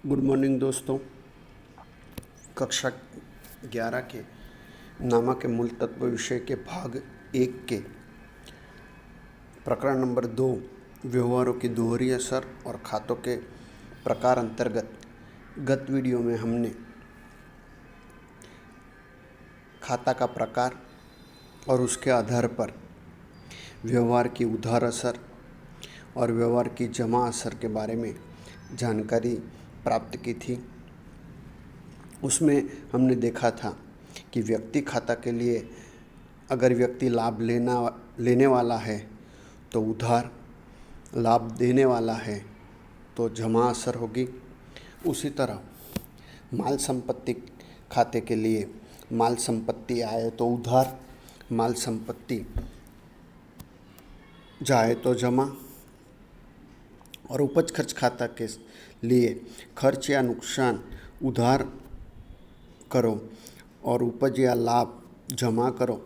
Good morning दोस्तों। कक्षा 11 के नामा के मूल तत्व विषय के भाग 1 के प्रकरण नंबर 2 व्यवहारों की दोहरी असर और खातों के प्रकार अंतर्गत गत वीडियो में हमने खाता का प्रकार और उसके आधार पर व्यवहार की उधार असर और व्यवहार की जमा असर के बारे में जानकारी प्राप्त की थी। उसमें हमने देखा था कि व्यक्ति खाता के लिए अगर व्यक्ति लाभ लेने वाला है तो उधार, लाभ देने वाला है तो जमा असर होगी। उसी तरह माल संपत्ति खाते के लिए माल संपत्ति आए तो उधार, माल संपत्ति जाए तो जमा, और उपज खर्च खाता के लिए खर्च या नुकसान उधार करो और उपज या लाभ जमा करो।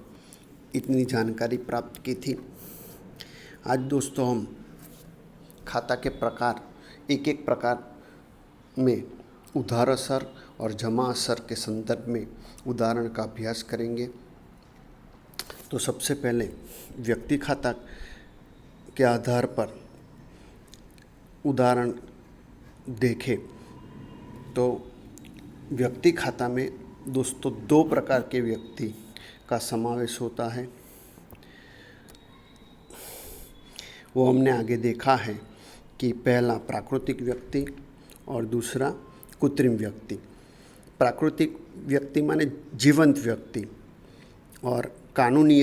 इतनी जानकारी प्राप्त की थी। आज दोस्तों हम खाता के प्रकार, एक एक प्रकार में उधार असर और जमा असर के संदर्भ में उदाहरण का अभ्यास करेंगे। तो सबसे पहले व्यक्ति खाता के आधार पर उदाहरण देखें तो व्यक्ति खाता में दोस्तों दो प्रकार के व्यक्ति का समावेश होता है। वो हमने आगे देखा है कि पहला प्राकृतिक व्यक्ति और दूसरा कृत्रिम व्यक्ति। प्राकृतिक व्यक्ति माने जीवंत व्यक्ति और कानूनी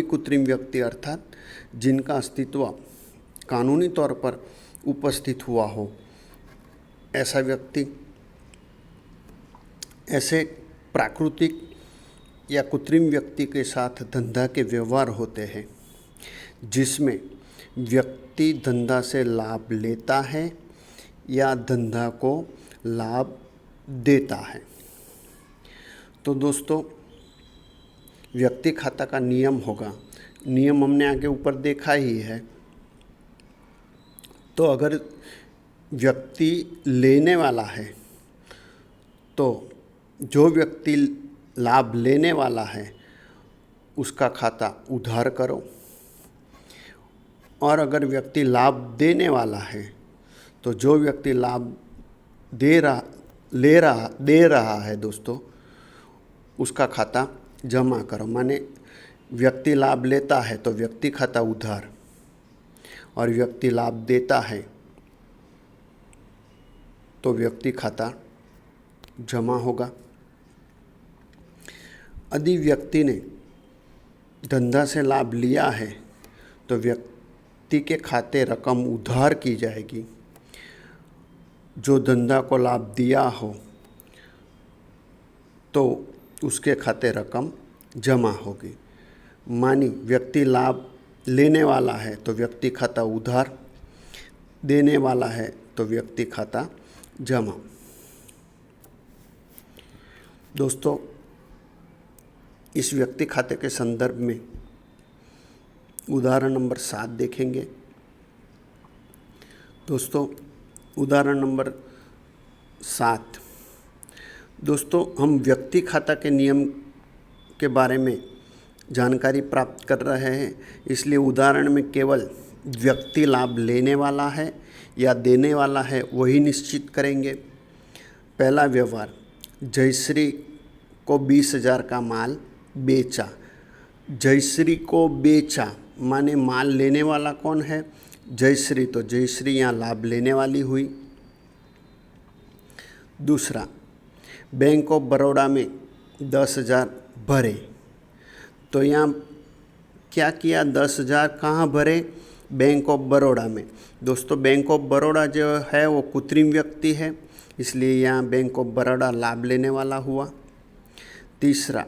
कृत्रिम व्यक्ति अर्थात जिनका अस्तित्व कानूनी तौर पर उपस्थित हुआ हो, ऐसा व्यक्ति। ऐसे प्राकृतिक या कृत्रिम व्यक्ति के साथ धंधा के व्यवहार होते हैं जिसमें व्यक्ति धंधा से लाभ लेता है या धंधा को लाभ देता है। तो दोस्तों व्यक्ति खाता का नियम होगा, नियम हमने आगे ऊपर देखा ही है। तो अगर व्यक्ति लेने वाला है तो जो व्यक्ति लाभ लेने वाला है उसका खाता उधार करो, और अगर व्यक्ति लाभ देने वाला है तो जो व्यक्ति लाभ दे रहा है दोस्तों उसका खाता जमा करो। माने व्यक्ति लाभ लेता है तो व्यक्ति खाता उधार और व्यक्ति लाभ देता है तो व्यक्ति खाता जमा होगा। यदि व्यक्ति ने धंधा से लाभ लिया है तो व्यक्ति के खाते रकम उधार की जाएगी। जो धंधा को लाभ दिया हो तो उसके खाते रकम जमा होगी। मानी व्यक्ति लाभ लेने वाला है तो व्यक्ति खाता उधार, देने वाला है तो व्यक्ति खाता जमा। दोस्तों इस व्यक्ति खाते के संदर्भ में उदाहरण नंबर 7 देखेंगे। दोस्तों उदाहरण नंबर 7 दोस्तों हम व्यक्ति खाता के नियम के बारे में जानकारी प्राप्त कर रहे हैं, इसलिए उदाहरण में केवल व्यक्ति लाभ लेने वाला है या देने वाला है वही निश्चित करेंगे। पहला व्यवहार, जयश्री को 20,000 का माल बेचा। जयश्री को बेचा माने माल लेने वाला कौन है? जयश्री। तो जयश्री यहाँ लाभ लेने वाली हुई। दूसरा, बैंक ऑफ बड़ौदा में 10,000 भरे। तो यहाँ क्या किया? 10,000 कहाँ भरे? बैंक ऑफ बड़ौदा में। दोस्तों बैंक ऑफ बड़ौदा जो है वो कृत्रिम व्यक्ति है, इसलिए यहाँ बैंक ऑफ बड़ौदा लाभ लेने वाला हुआ। तीसरा,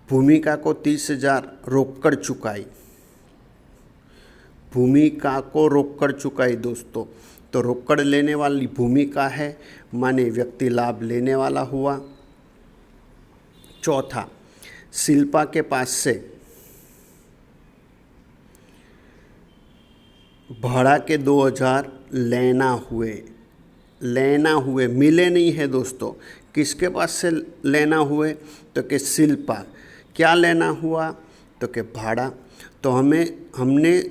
भूमिका को 30,000 रोककर चुकाई। भूमिका को रोककर चुकाई दोस्तों, तो रोकड़ लेने वाली भूमिका है माने व्यक्ति लाभ लेने वाला हुआ। चौथा, शिल्पा के पास से भाड़ा के 2,000 लेना हुए। लेना हुए, मिले नहीं है दोस्तों। किसके पास से लेना हुए? तो कि शिल्पा। क्या लेना हुआ? तो कि भाड़ा। तो हमने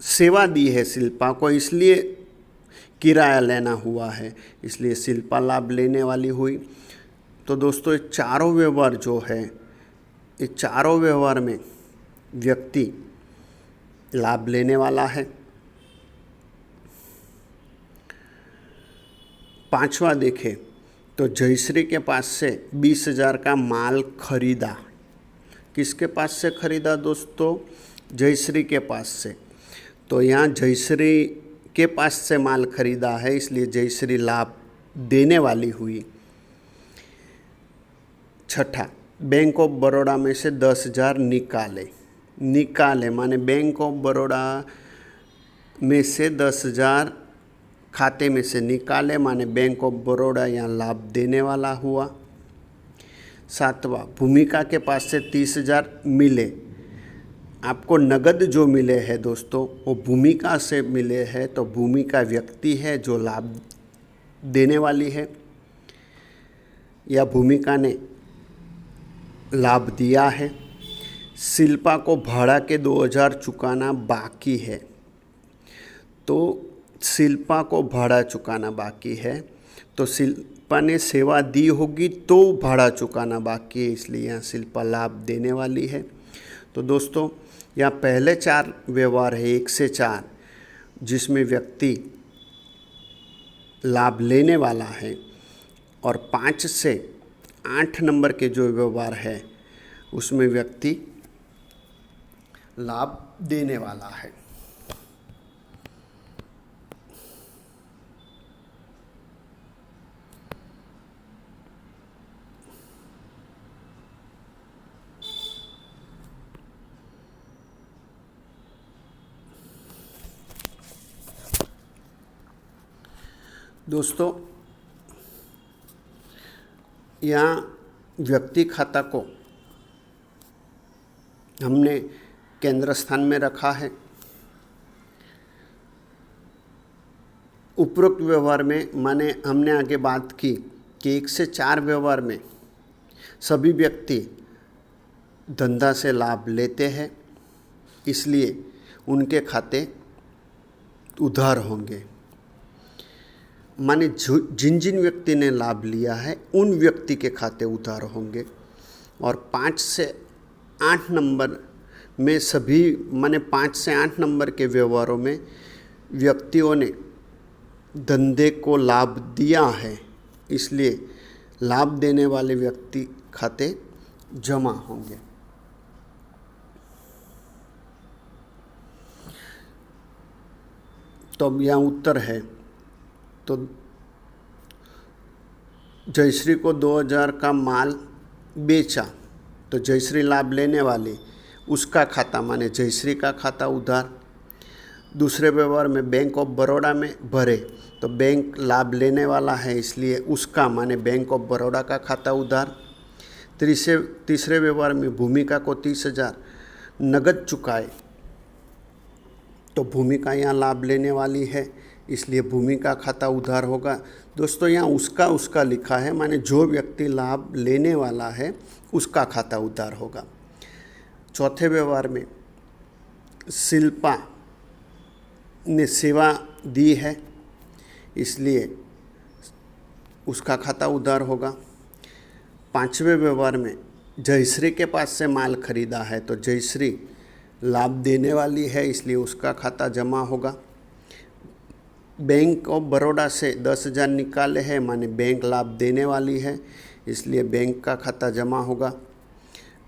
सेवा दी है शिल्पा को, इसलिए किराया लेना हुआ है, इसलिए शिल्पा लाभ लेने वाली हुई। तो दोस्तों ये चारों व्यवहार जो है, ये चारों व्यवहार में व्यक्ति लाभ लेने वाला है। पांचवा देखें तो जयश्री के पास से 20,000 का माल खरीदा। किसके पास से खरीदा दोस्तों? जयश्री के पास से। तो यहाँ जयश्री के पास से माल खरीदा है, इसलिए जयश्री लाभ देने वाली हुई। छठा, बैंक ऑफ बड़ौदा में से 10,000 निकाले माने बैंक ऑफ बड़ौदा में से 10,000 खाते में से निकाले, माने बैंक ऑफ बड़ौदा यहाँ लाभ देने वाला हुआ। सातवां, भूमिका के पास से 30,000 मिले। आपको नगद जो मिले हैं दोस्तों वो भूमिका से मिले हैं, तो भूमिका व्यक्ति है जो लाभ देने वाली है, या भूमिका ने लाभ दिया है। शिल्पा को भाड़ा के 2,000 चुकाना बाकी है, तो शिल्पा को भाड़ा चुकाना बाकी है, तो शिल्पा ने सेवा दी होगी तो भाड़ा चुकाना बाकी है, इसलिए यहाँ शिल्पा लाभ देने वाली है। तो दोस्तों यहाँ पहले 4 व्यवहार है 1 से 4, जिसमें व्यक्ति लाभ लेने वाला है, और 5 से 8 नंबर के जो व्यवहार है उसमें व्यक्ति लाभ देने वाला है। दोस्तों यहाँ व्यक्ति खाता को हमने केंद्र स्थान में रखा है। उपरोक्त व्यवहार में माने हमने आगे बात की कि 1 से 4 व्यवहार में सभी व्यक्ति धंधा से लाभ लेते हैं, इसलिए उनके खाते उधार होंगे। माने जिन जिन व्यक्ति ने लाभ लिया है उन व्यक्ति के खाते उधार होंगे। और 5 से 8 नंबर में सभी माने 5 से 8 नंबर के व्यवहारों में व्यक्तियों ने धंधे को लाभ दिया है, इसलिए लाभ देने वाले व्यक्ति खाते जमा होंगे। तो अब यहाँ उत्तर है, तो जयश्री को 2,000 का माल बेचा, तो जयश्री लाभ लेने वाली, उसका खाता माने जयश्री का खाता उधार। दूसरे व्यवहार में बैंक ऑफ बड़ौदा में भरे, तो बैंक लाभ लेने वाला है, इसलिए उसका माने बैंक ऑफ बड़ौदा का खाता उधार। तीसरे व्यवहार में भूमिका को 30,000 नगद चुकाए, तो भूमिका यहाँ लाभ लेने वाली है, इसलिए भूमिका खाता उधार होगा। दोस्तों यहाँ उसका लिखा है, माने जो व्यक्ति लाभ लेने वाला है उसका खाता उधार होगा। चौथे व्यवहार में शिल्पा ने सेवा दी है, इसलिए उसका खाता उधार होगा। पांचवें व्यवहार में जयश्री के पास से माल खरीदा है, तो जयश्री लाभ देने वाली है, इसलिए उसका खाता जमा होगा। बैंक ऑफ बड़ौदा से 10,000 निकाले हैं, माने बैंक लाभ देने वाली है, इसलिए बैंक का खाता जमा होगा।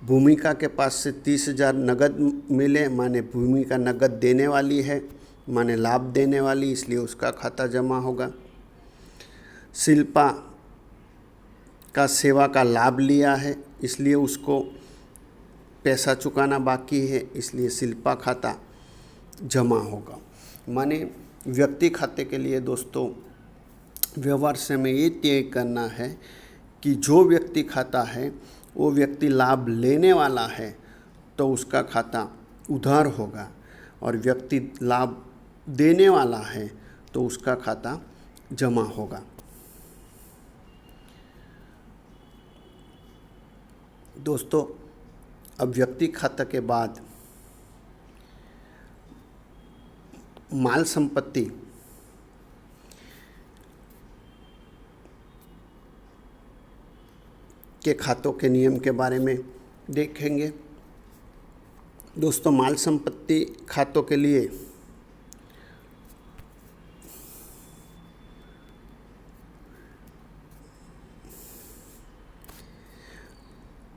भूमिका के पास से 30,000 नगद मिले, माने भूमिका नगद देने वाली है, माने लाभ देने वाली, इसलिए उसका खाता जमा होगा। शिल्पा का सेवा का लाभ लिया है, इसलिए उसको पैसा चुकाना बाकी है, इसलिए शिल्पा खाता जमा होगा। माने व्यक्ति खाते के लिए दोस्तों व्यवहार से हमें ये तय करना है कि जो व्यक्ति खाता है वो व्यक्ति लाभ लेने वाला है, तो उसका खाता उधार होगा, और व्यक्ति लाभ देने वाला है तो उसका खाता जमा होगा। दोस्तों, अब व्यक्ति खाता के बाद माल संपत्ति के खातों के नियम के बारे में देखेंगे। दोस्तों, माल संपत्ति खातों के लिए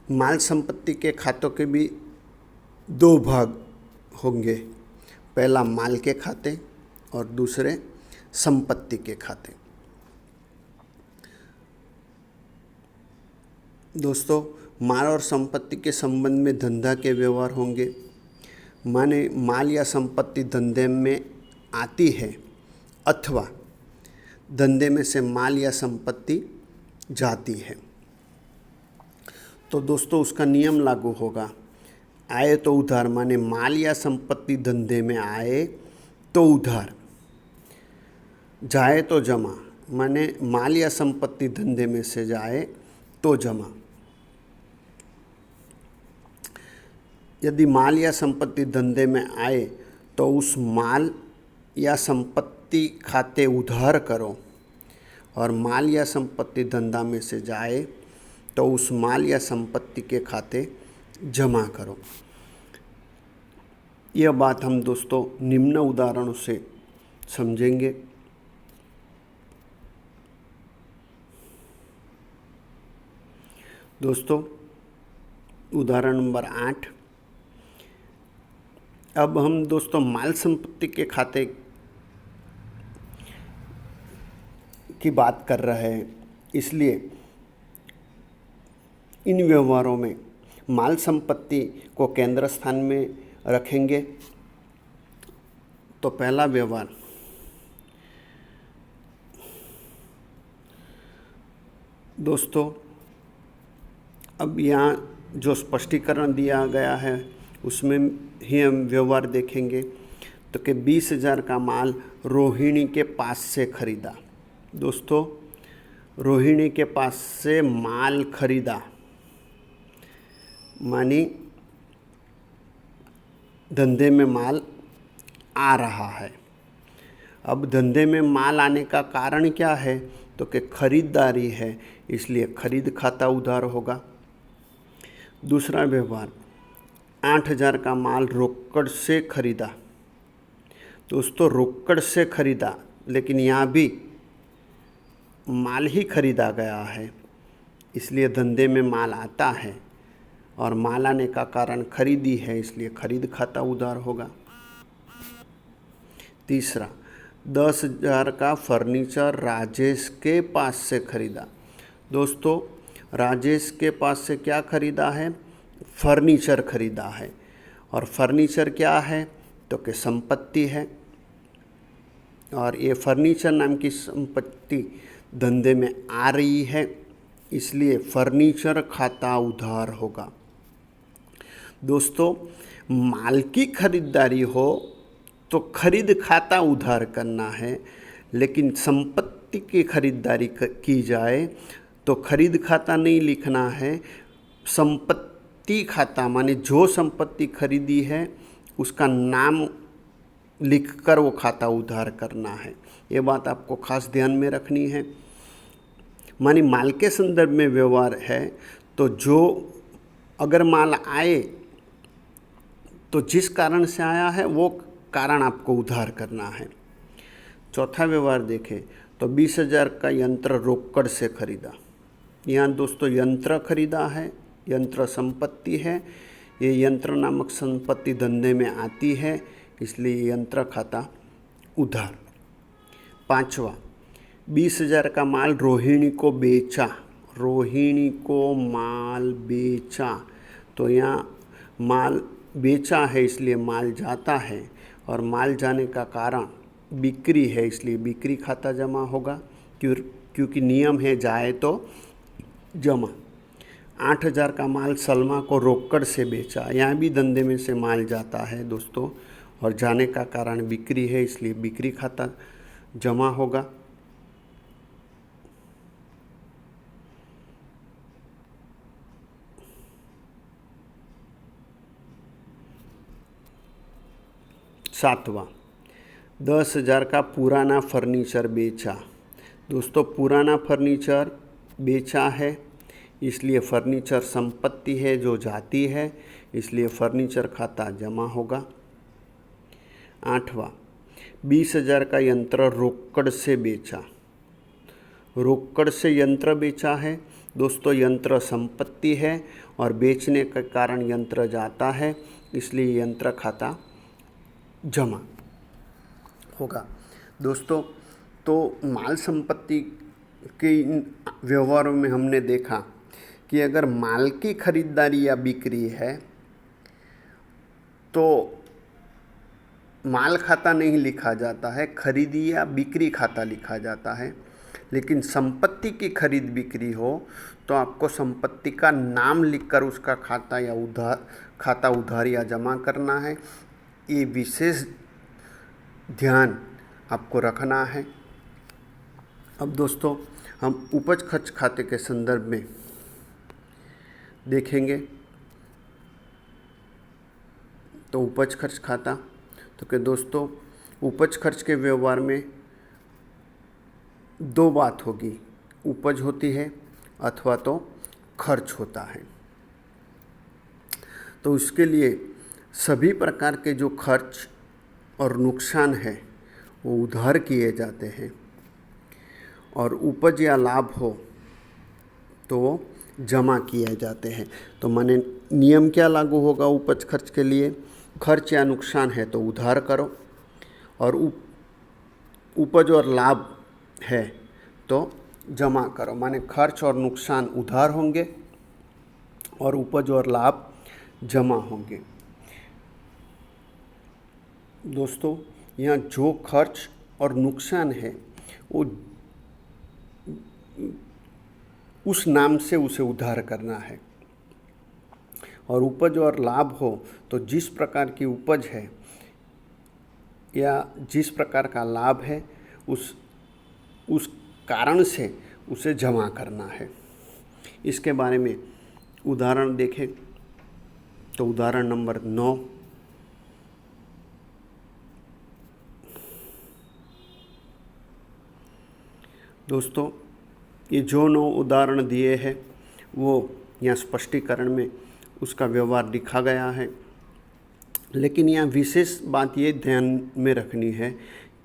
माल संपत्ति के खातों के भी दो भाग होंगे। पहला माल के खाते और दूसरे संपत्ति के खाते। दोस्तों, माल और संपत्ति के संबंध में धंधा के व्यवहार होंगे। माने माल या संपत्ति धंधे में आती है अथवा धंधे में से माल या संपत्ति जाती है, तो दोस्तों उसका नियम लागू होगा। आए तो उधार, माने माल या संपत्ति धंधे में आए तो उधार, जाए तो जमा, माने माल या संपत्ति धंधे में से जाए तो जमा। यदि माल या संपत्ति धंधे में आए तो उस माल या संपत्ति खाते उधार करो, और माल या संपत्ति धंधा में से जाए तो उस माल या संपत्ति के खाते जमा करो। यह बात हम दोस्तों निम्न उदाहरणों से समझेंगे। दोस्तों, उदाहरण नंबर 8। अब हम दोस्तों माल संपत्ति के खाते की बात कर रहे हैं, इसलिए इन व्यवहारों में माल संपत्ति को केंद्र स्थान में रखेंगे। तो पहला व्यवहार, दोस्तों अब यहाँ जो स्पष्टीकरण दिया गया है उसमें ही हम व्यवहार देखेंगे। तो कि 20,000 का माल रोहिणी के पास से खरीदा। दोस्तों, रोहिणी के पास से माल खरीदा मानी धंधे में माल आ रहा है। अब धंधे में माल आने का कारण क्या है? तो कि खरीदारी है, इसलिए खरीद खाता उधार होगा। दूसरा व्यवहार, 8,000 का माल रोकड़ से खरीदा। दोस्तों, रोकड़ से खरीदा, लेकिन यहाँ भी माल ही खरीदा गया है, इसलिए धंधे में माल आता है और माल आने का कारण खरीदी है, इसलिए खरीद खाता उधार होगा। तीसरा, 10,000 का फर्नीचर राजेश के पास से खरीदा। दोस्तों, राजेश के पास से क्या खरीदा है? फर्नीचर खरीदा है। और फर्नीचर क्या है? तो कि संपत्ति है, और ये फर्नीचर नाम की संपत्ति धंधे में आ रही है, इसलिए फर्नीचर खाता उधार होगा। दोस्तों, माल की खरीदारी हो तो खरीद खाता उधार करना है, लेकिन संपत्ति की खरीदारी की जाए तो खरीद खाता नहीं लिखना है, संपत्ति खाता, माने जो संपत्ति खरीदी है उसका नाम लिखकर वो खाता उधार करना है। ये बात आपको खास ध्यान में रखनी है। माने माल के संदर्भ में व्यवहार है, तो जो अगर माल आए तो जिस कारण से आया है वो कारण आपको उधार करना है। चौथा व्यवहार देखें तो 20,000 का यंत्र रोकड़ से खरीदा। यहाँ दोस्तों यंत्र खरीदा है, यंत्र संपत्ति है, ये यंत्र नामक संपत्ति धंधे में आती है, इसलिए यंत्र खाता उधार। पांचवा, 20,000 का माल रोहिणी को बेचा। रोहिणी को माल बेचा, तो यहाँ माल बेचा है इसलिए माल जाता है, और माल जाने का कारण बिक्री है, इसलिए बिक्री खाता जमा होगा, क्योंकि नियम है जाए तो जमा। 8,000 का माल सलमा को रोकड़ से बेचा। यहाँ भी धंधे में से माल जाता है दोस्तों, और जाने का कारण बिक्री है, इसलिए बिक्री खाता जमा होगा। 7वां, 10,000 का पुराना फर्नीचर बेचा। दोस्तों पुराना फर्नीचर बेचा है, इसलिए फर्नीचर संपत्ति है जो जाती है, इसलिए फर्नीचर खाता जमा होगा। 8वां, 20,000 का यंत्र रोकड़ से बेचा। रोकड़ से यंत्र बेचा है। दोस्तों यंत्र संपत्ति है और बेचने के कारण यंत्र जाता है, इसलिए यंत्र खाता जमा होगा। दोस्तों तो माल संपत्ति के इन व्यवहारों में हमने देखा कि अगर माल की खरीदारी या बिक्री है तो माल खाता नहीं लिखा जाता है, खरीदी या बिक्री खाता लिखा जाता है। लेकिन संपत्ति की खरीद बिक्री हो तो आपको संपत्ति का नाम लिखकर उसका खाता उधार या जमा करना है। ये विशेष ध्यान आपको रखना है। अब दोस्तों हम उपज खर्च खाते के संदर्भ में देखेंगे। तो उपज खर्च खाता, तो कि दोस्तों उपज खर्च के व्यवहार में दो बात होगी, उपज होती है अथवा तो खर्च होता है। तो उसके लिए सभी प्रकार के जो खर्च और नुकसान है वो उधार किए जाते हैं, और उपज या लाभ हो तो वो जमा किए जाते हैं। तो माने नियम क्या लागू होगा उपज खर्च के लिए? खर्च या नुकसान है तो उधार करो, और उपज और लाभ है तो जमा करो। माने खर्च और नुकसान उधार होंगे और उपज और लाभ जमा होंगे। दोस्तों यहाँ जो खर्च और नुकसान है वो उस नाम से उसे उधार करना है, और उपज और लाभ हो तो जिस प्रकार की उपज है या जिस प्रकार का लाभ है उस कारण से उसे जमा करना है। इसके बारे में उदाहरण देखें तो उदाहरण नंबर 9, दोस्तों ये जो 9 उदाहरण दिए हैं वो यहाँ स्पष्टीकरण में उसका व्यवहार लिखा गया है। लेकिन यहाँ विशेष बात ये ध्यान में रखनी है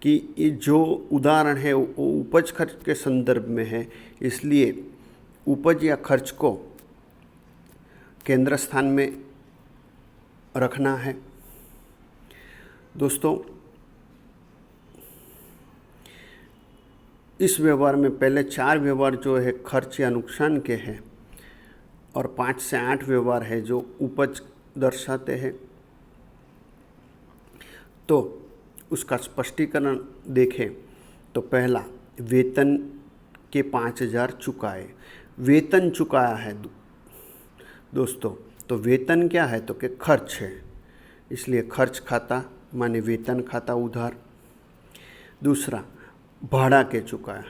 कि ये जो उदाहरण है वो उपज खर्च के संदर्भ में है, इसलिए उपज या खर्च को केंद्र स्थान में रखना है। दोस्तों इस व्यवहार में पहले 4 व्यवहार जो है खर्च या नुकसान के हैं, और 5 से 8 व्यवहार है जो उपज दर्शाते हैं। तो उसका स्पष्टीकरण देखें तो पहला, वेतन के 5,000 चुकाए। वेतन चुकाया है दोस्तों, तो वेतन क्या है तो कि खर्च है, इसलिए खर्च खाता माने वेतन खाता उधार। दूसरा, भाड़ा के चुकाया।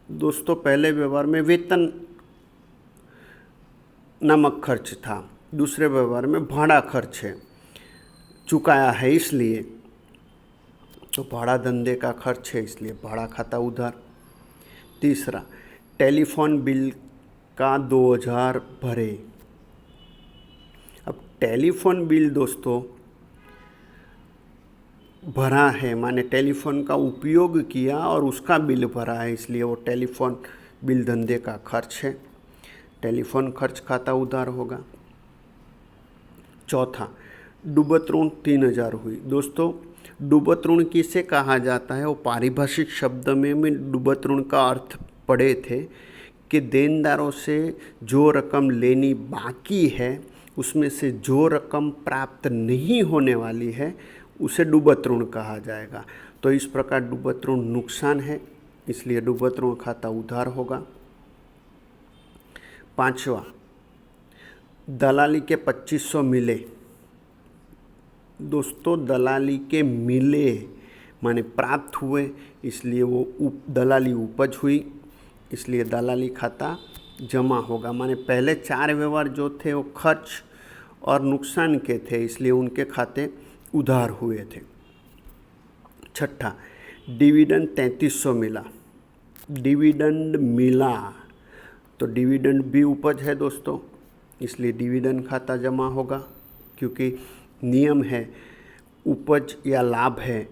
दोस्तों पहले व्यवहार में वेतन नामक खर्च था, दूसरे व्यवहार में भाड़ा खर्च है, चुकाया है इसलिए, तो भाड़ा धंधे का खर्च है इसलिए भाड़ा खाता उधार। तीसरा, टेलीफोन बिल का 2,000 भरे। अब टेलीफोन बिल दोस्तों भरा है माने टेलीफोन का उपयोग किया और उसका बिल भरा है, इसलिए वो टेलीफोन बिल धंधे का खर्च है, टेलीफोन खर्च खाता उधार होगा। चौथा, डूबत ऋण 3,000 हुई। दोस्तों डूबत ऋण किसे कहा जाता है? वो पारिभाषिक शब्द में डूबत ऋण का अर्थ पढ़े थे कि देनदारों से जो रकम लेनी बाकी है उसमें से जो रकम प्राप्त नहीं होने वाली है उसे डूबत ऋण कहा जाएगा। तो इस प्रकार डूबत ऋण नुकसान है, इसलिए डूबत ऋण खाता उधार होगा। 5वां, दलाली के 2,500 मिले। दोस्तों दलाली के मिले माने प्राप्त हुए, इसलिए वो दलाली उपज हुई, इसलिए दलाली खाता जमा होगा। माने पहले 4 व्यवहार जो थे वो खर्च और नुकसान के थे, इसलिए उनके खाते उधार हुए थे। छठा, डिविडेंड 3300 मिला, डिविडेंड मिला तो डिविडेंड भी उपज है दोस्तों, इसलिए डिविडेंड खाता जमा होगा, क्योंकि नियम है उपज या लाभ है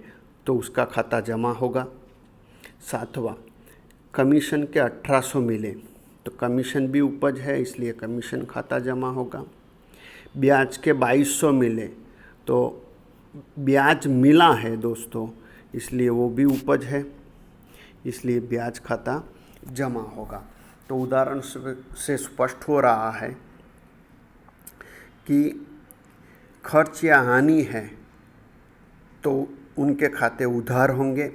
तो उसका खाता जमा होगा। सातवां, कमीशन के 1800 मिले तो कमीशन भी उपज है, इसलिए कमीशन खाता जमा होगा। ब्याज के 2200 मिले तो ब्याज मिला है दोस्तों, इसलिए वो भी उपज है, इसलिए ब्याज खाता जमा होगा। तो उदाहरण से स्पष्ट हो रहा है कि खर्च या हानि है तो उनके खाते उधार होंगे,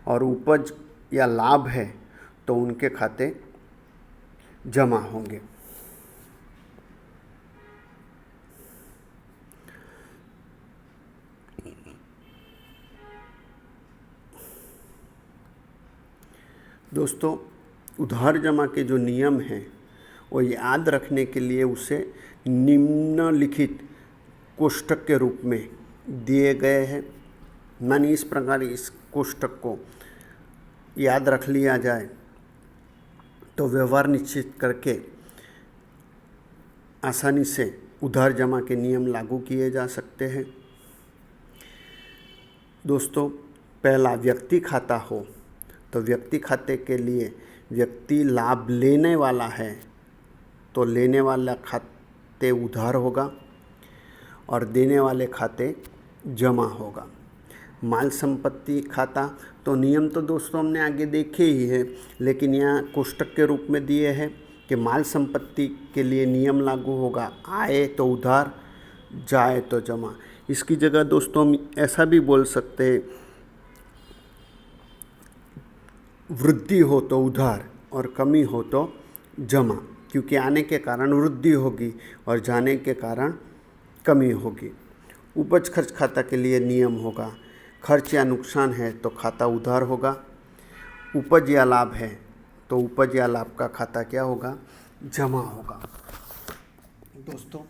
और उपज या लाभ है तो उनके खाते जमा होंगे। दोस्तों, उधार जमा के जो नियम हैं वो याद रखने के लिए उसे निम्नलिखित कोष्ठक के रूप में दिए गए हैं। मानिए इस प्रकार इस कोष्ठक को याद रख लिया जाए तो व्यवहार निश्चित करके आसानी से उधार जमा के नियम लागू किए जा सकते हैं। दोस्तों, पहला, व्यक्ति खाता हो तो व्यक्ति खाते के लिए व्यक्ति लाभ लेने वाला है तो लेने वाला खाते उधार होगा और देने वाले खाते जमा होगा। माल संपत्ति खाता तो नियम तो दोस्तों हमने आगे देखे ही है, लेकिन यहाँ कोष्ठक के रूप में दिए हैं कि माल संपत्ति के लिए नियम लागू होगा, आए तो उधार, जाए तो जमा। इसकी जगह दोस्तों हम ऐसा भी बोल सकते हैं, वृद्धि हो तो उधार और कमी हो तो जमा, क्योंकि आने के कारण वृद्धि होगी और जाने के कारण कमी होगी। उपज खर्च खाता के लिए नियम होगा, खर्च या नुकसान है तो खाता उधार होगा, उपज या लाभ है तो उपज या लाभ का खाता क्या होगा, जमा होगा। दोस्तों,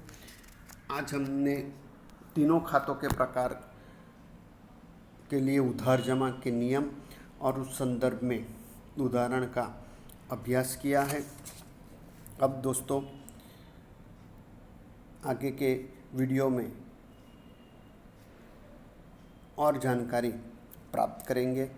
आज हमने तीनों खातों के प्रकार के लिए उधार जमा के नियम और उस संदर्भ में उदाहरण का अभ्यास किया है। अब दोस्तों आगे के वीडियो में और जानकारी प्राप्त करेंगे।